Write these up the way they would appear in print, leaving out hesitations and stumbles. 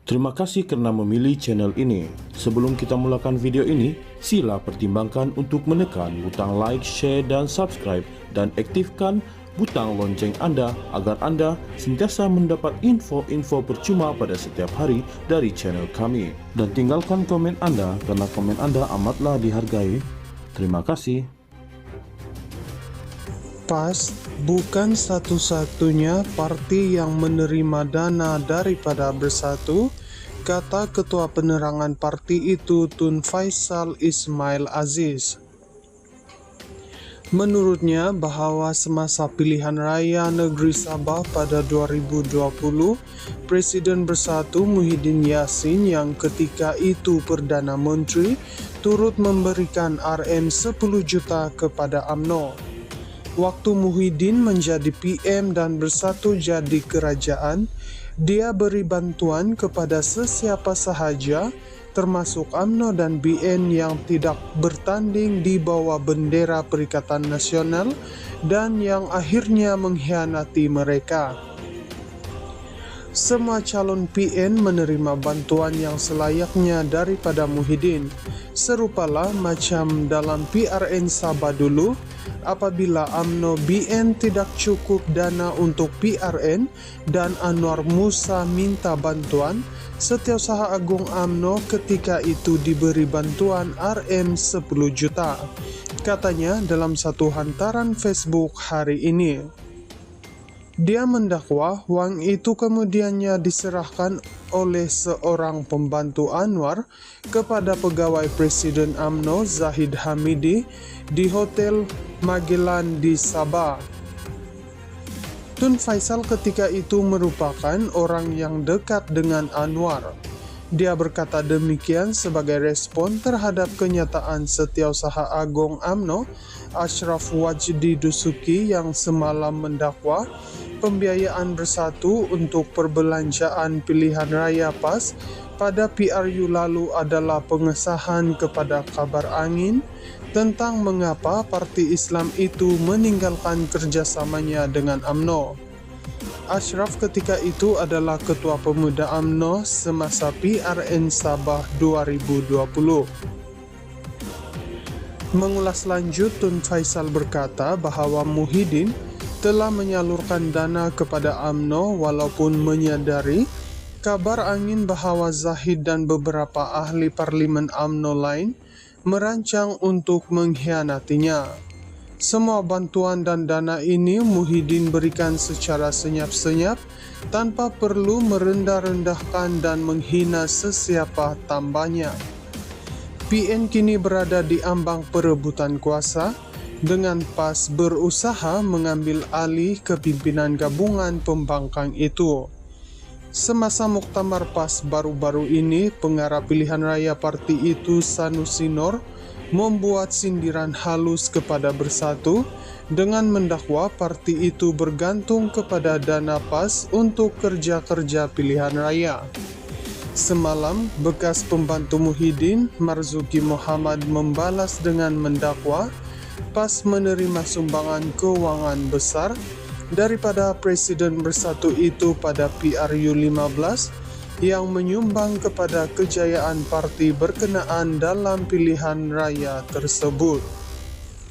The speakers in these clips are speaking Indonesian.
Terima kasih karena memilih channel ini. Sebelum kita mulakan video ini, sila pertimbangkan untuk menekan butang like, share, dan subscribe, dan aktifkan butang lonceng Anda agar Anda sentiasa mendapat info-info percuma pada setiap hari dari channel kami. Dan tinggalkan komen Anda karena komen Anda amatlah dihargai. Terima kasih. PAS bukan satu-satunya parti yang menerima dana daripada Bersatu, kata Ketua Penerangan Parti itu Tun Faisal Ismail Aziz. Menurutnya bahwa semasa pilihan raya negeri Sabah pada 2020, Presiden Bersatu Muhyiddin Yassin yang ketika itu Perdana Menteri turut memberikan Rm 10 juta kepada UMNO. Waktu Muhyiddin menjadi PM dan Bersatu jadi kerajaan, dia beri bantuan kepada sesiapa sahaja, termasuk UMNO dan BN yang tidak bertanding di bawah bendera Perikatan Nasional dan yang akhirnya mengkhianati mereka. Semua calon PN menerima bantuan yang selayaknya daripada Muhyiddin. Serupalah macam dalam PRN Sabah dulu, apabila UMNO BN tidak cukup dana untuk PRN dan Anwar Musa minta bantuan, Setiausaha Agung UMNO ketika itu diberi bantuan Rm 10 juta. Katanya dalam satu hantaran Facebook hari ini. Dia mendakwa uang itu kemudiannya diserahkan oleh seorang pembantu Anwar kepada pegawai Presiden UMNO Zahid Hamidi di Hotel Magellan di Sabah. Tun Faisal ketika itu merupakan orang yang dekat dengan Anwar. Dia berkata demikian sebagai respon terhadap kenyataan Setiausaha Agung UMNO Ashraf Wajdi Dusuki yang semalam mendakwa pembiayaan Bersatu untuk perbelanjaan pilihan raya PAS pada PRU lalu adalah pengesahan kepada kabar angin tentang mengapa Parti Islam itu meninggalkan kerjasamanya dengan UMNO. Ashraf ketika itu adalah Ketua Pemuda UMNO semasa PRN Sabah 2020. Mengulas lanjut, Tun Faisal berkata bahwa Muhyiddin telah menyalurkan dana kepada UMNO walaupun menyadari kabar angin bahwa Zahid dan beberapa ahli parlimen UMNO lain merancang untuk mengkhianatinya. Semua bantuan dan dana ini Muhyiddin berikan secara senyap-senyap tanpa perlu merendah-rendahkan dan menghina sesiapa tambahnya. PN kini berada di ambang perebutan kuasa dengan PAS berusaha mengambil alih kepimpinan gabungan pembangkang itu. Semasa muktamar PAS baru-baru ini, pengarah pilihan raya parti itu Sanusi Nur membuat sindiran halus kepada Bersatu dengan mendakwa parti itu bergantung kepada dana PAS untuk kerja-kerja pilihan raya. Semalam, bekas pembantu Muhyiddin, Marzuki Muhammad membalas dengan mendakwa PAS menerima sumbangan keuangan besar daripada Presiden Bersatu itu pada PRU 15 yang menyumbang kepada kejayaan parti berkenaan dalam pilihan raya tersebut.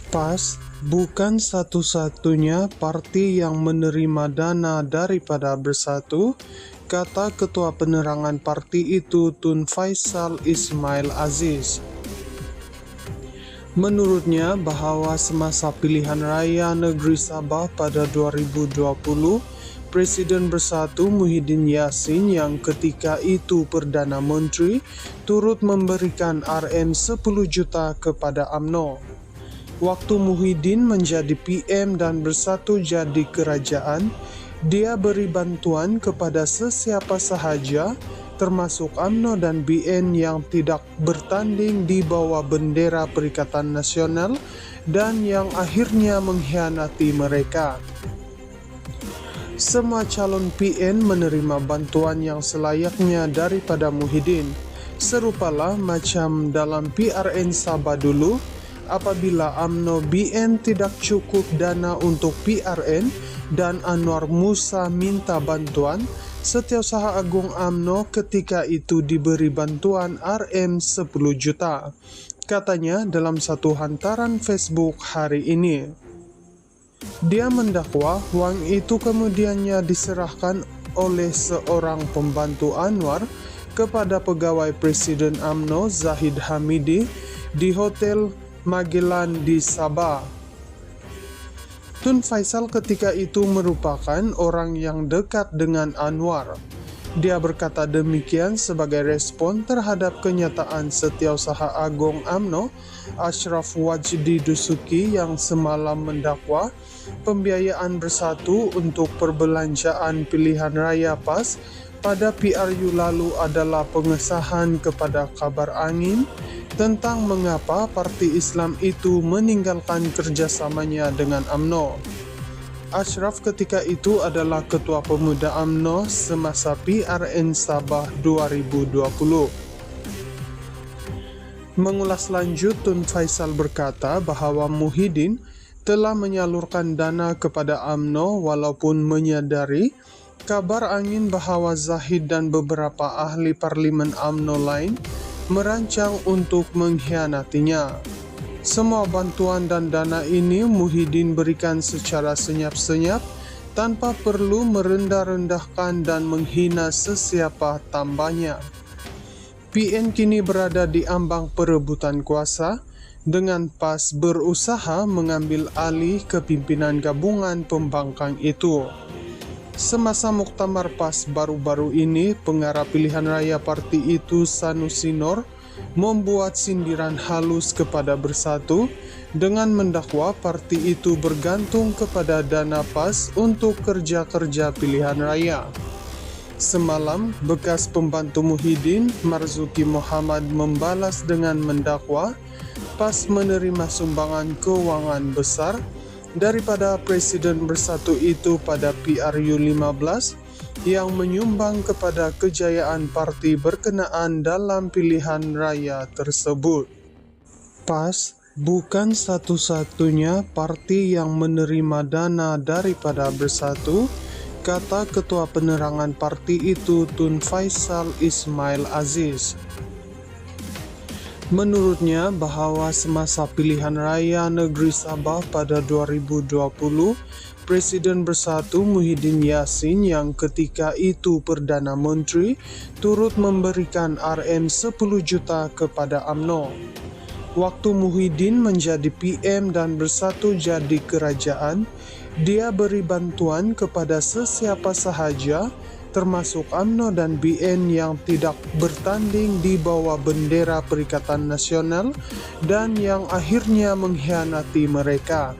PAS bukan satu-satunya parti yang menerima dana daripada Bersatu, kata Ketua Penerangan Parti itu Tun Faisal Ismail Aziz. Menurutnya bahwa semasa pilihan raya negeri Sabah pada 2020, Presiden Bersatu Muhyiddin Yassin yang ketika itu Perdana Menteri turut memberikan Rm 10 juta kepada UMNO. Waktu Muhyiddin menjadi PM dan Bersatu jadi kerajaan, dia beri bantuan kepada sesiapa sahaja, termasuk UMNO dan BN yang tidak bertanding di bawah bendera Perikatan Nasional dan yang akhirnya mengkhianati mereka. Semua calon PN menerima bantuan yang selayaknya daripada Muhyiddin. Serupalah macam dalam PRN Sabah dulu, apabila UMNO BN tidak cukup dana untuk PRN dan Anwar Musa minta bantuan, Setiausaha Agung UMNO ketika itu diberi bantuan Rm 10 juta, katanya dalam satu hantaran Facebook hari ini. Dia mendakwa uang itu kemudiannya diserahkan oleh seorang pembantu Anwar kepada pegawai Presiden UMNO Zahid Hamidi di Hotel Magellan di Sabah. Tun Faisal ketika itu merupakan orang yang dekat dengan Anwar. Dia berkata demikian sebagai respon terhadap kenyataan Setiausaha Agung UMNO Ashraf Wajdi Dusuki yang semalam mendakwa pembiayaan bersatu untuk perbelanjaan pilihan raya PAS pada PRU lalu adalah pengesahan kepada kabar angin tentang mengapa Parti Islam itu meninggalkan kerjasamanya dengan UMNO. Ashraf ketika itu adalah Ketua Pemuda UMNO semasa PRN Sabah 2020. Mengulas lanjut, Tun Faisal berkata bahwa Muhyiddin telah menyalurkan dana kepada UMNO walaupun menyadari kabar angin bahwa Zahid dan beberapa ahli parlimen UMNO lain merancang untuk mengkhianatinya. Semua bantuan dan dana ini Muhyiddin berikan secara senyap-senyap tanpa perlu merendah-rendahkan dan menghina sesiapa tambahnya. PN kini berada di ambang perebutan kuasa dengan PAS berusaha mengambil alih kepimpinan gabungan pembangkang itu. Semasa muktamar PAS baru-baru ini, pengarah pilihan raya parti itu Sanusi Nur membuat sindiran halus kepada Bersatu dengan mendakwa parti itu bergantung kepada dana PAS untuk kerja-kerja pilihan raya. Semalam, bekas pembantu Muhyiddin, Marzuki Muhammad membalas dengan mendakwa PAS menerima sumbangan keuangan besar daripada Presiden Bersatu itu pada PRU 15 yang menyumbang kepada kejayaan parti berkenaan dalam pilihan raya tersebut. PAS bukan satu-satunya parti yang menerima dana daripada Bersatu, kata Ketua Penerangan parti itu Tun Faisal Ismail Aziz. Menurutnya bahwa semasa pilihan raya negeri Sabah pada 2020, Presiden Bersatu Muhyiddin Yassin yang ketika itu Perdana Menteri turut memberikan Rm 10 juta kepada UMNO. Waktu Muhyiddin menjadi PM dan Bersatu jadi kerajaan, dia beri bantuan kepada sesiapa sahaja termasuk UMNO dan BN yang tidak bertanding di bawah bendera Perikatan Nasional dan yang akhirnya mengkhianati mereka.